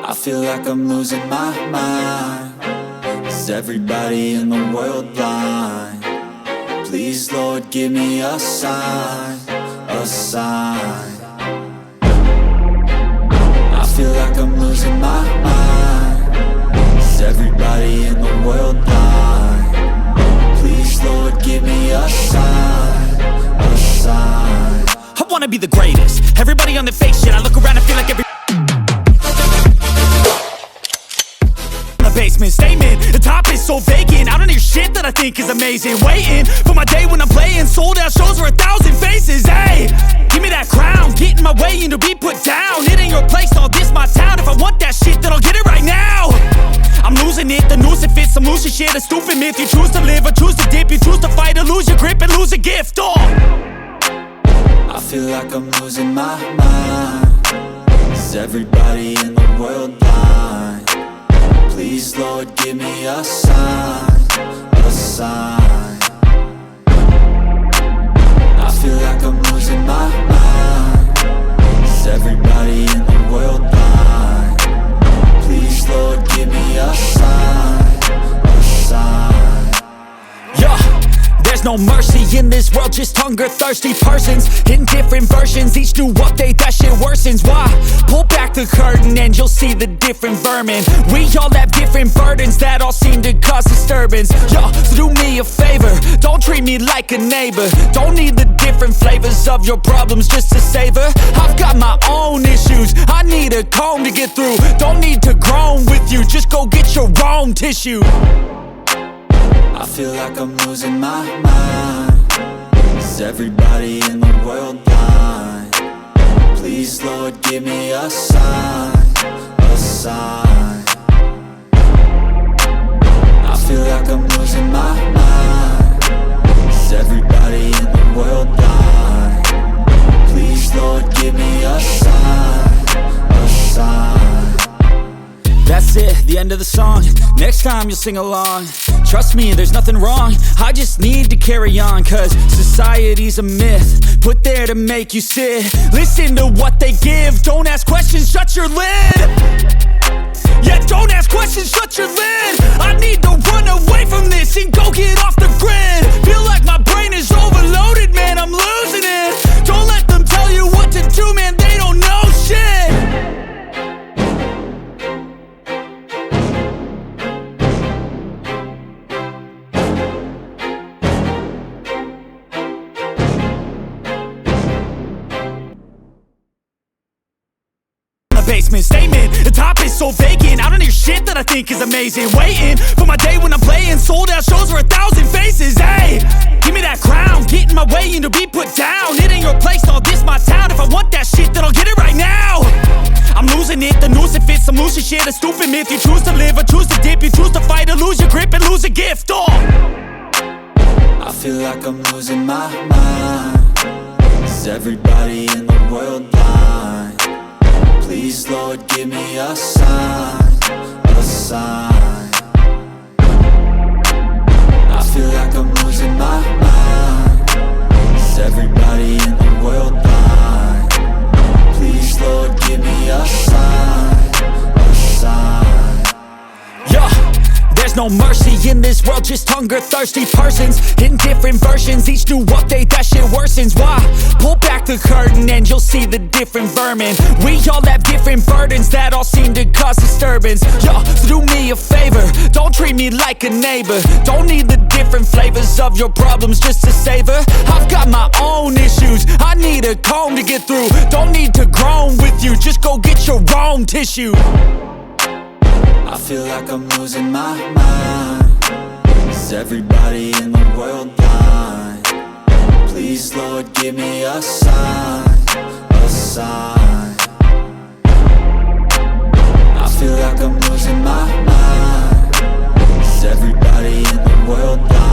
I feel like I'm losing my mind. Is everybody in the world blind? Please, Lord, give me a sign, a sign. I feel like I'm losing my mind. Is everybody in the world blind? Please, Lord, give me a sign, a sign. I wanna be the greatest. Everybody on the fake shit. I look around and feel like every basement statement, the top is so vacant. I don't hear shit that I think is amazing. Waiting for my day when I'm playing sold out shows for 1,000 faces. Hey, give me that crown, get in my way and to be put down. It ain't your place, all this my town. If I want that shit, then I'll get it right now. I'm losing it, the noose it fits. I'm losing shit, a stupid myth. You choose to live or choose to dip. You choose to fight or lose your grip and lose a gift. Oh, I feel like I'm losing my mind. Is everybody in the world blind? Please, Lord, give me a sign, a sign. I feel like I'm losing my mind. Is everybody in the world blind? Please, Lord, give me a sign, a sign. yeah. There's no mercy in this world, just hunger-thirsty persons in different versions. Each new update, that shit worsens. Why? Pull back the curtain and you'll see the different vermin. We all have different burdens that all seem to cause disturbance. Yo, so do me a favor, don't treat me like a neighbor. Don't need the different flavors of your problems just to savor. I've got my own issues, I need a comb to get through. Don't need to groan with you, just go get your own tissue. I feel like I'm losing my mind. Is everybody in the world blind? Please, Lord, give me a sign, a sign. I feel like I'm losing my mind. Is everybody in the world blind? Please, Lord, give me a sign, a sign. That's it, the end of the song. Next time you'll sing along. Trust me, there's nothing wrong. I just need to carry on, cause society's a myth put there to make you sit. Listen to what they give. Don't ask questions, shut your lid. Yeah, don't ask questions, shut your lid. I need to run away from this and go get off the grid. Feel like my brain is overloaded, man, I'm losing it. Don't let them tell you what to do, man, they don't know shit. Basement statement, the top is so vacant. I don't hear shit that I think is amazing. Waiting for my day when I'm playing sold out shows for 1,000 faces. Hey, give me that crown, get in my way and to be put down. It ain't your place, all this my town. If I want that shit, then I'll get it right now. I'm losing it, the noose it fits. I'm losing shit, a stupid myth. You choose to live or choose to dip. You choose to fight or lose your grip and lose a gift. Oh, I feel like I'm losing my mind. Is everybody in the world blind? Please, Lord, give me a sign, a sign. I feel like I'm losing my mind. Is everybody in the world blind? Please, Lord, give me a sign, a sign. yeah. There's no mercy in this world, just hunger-thirsty persons in different versions. Each new update, that shit worsens. Why? Pull back the curtain and you'll see the different vermin. We all have different burdens that all seem to cause disturbance. Yo, so do me a favor, don't treat me like a neighbor. Don't need the different flavors of your problems just to savor. I've got my own issues, I need a comb to get through. Don't need to groan with you, just go get your own tissue. I feel like I'm losing my mind. Is everybody in the world blind? Please, Lord, give me a sign, a sign. I feel like I'm losing my mind. Is everybody in the world blind?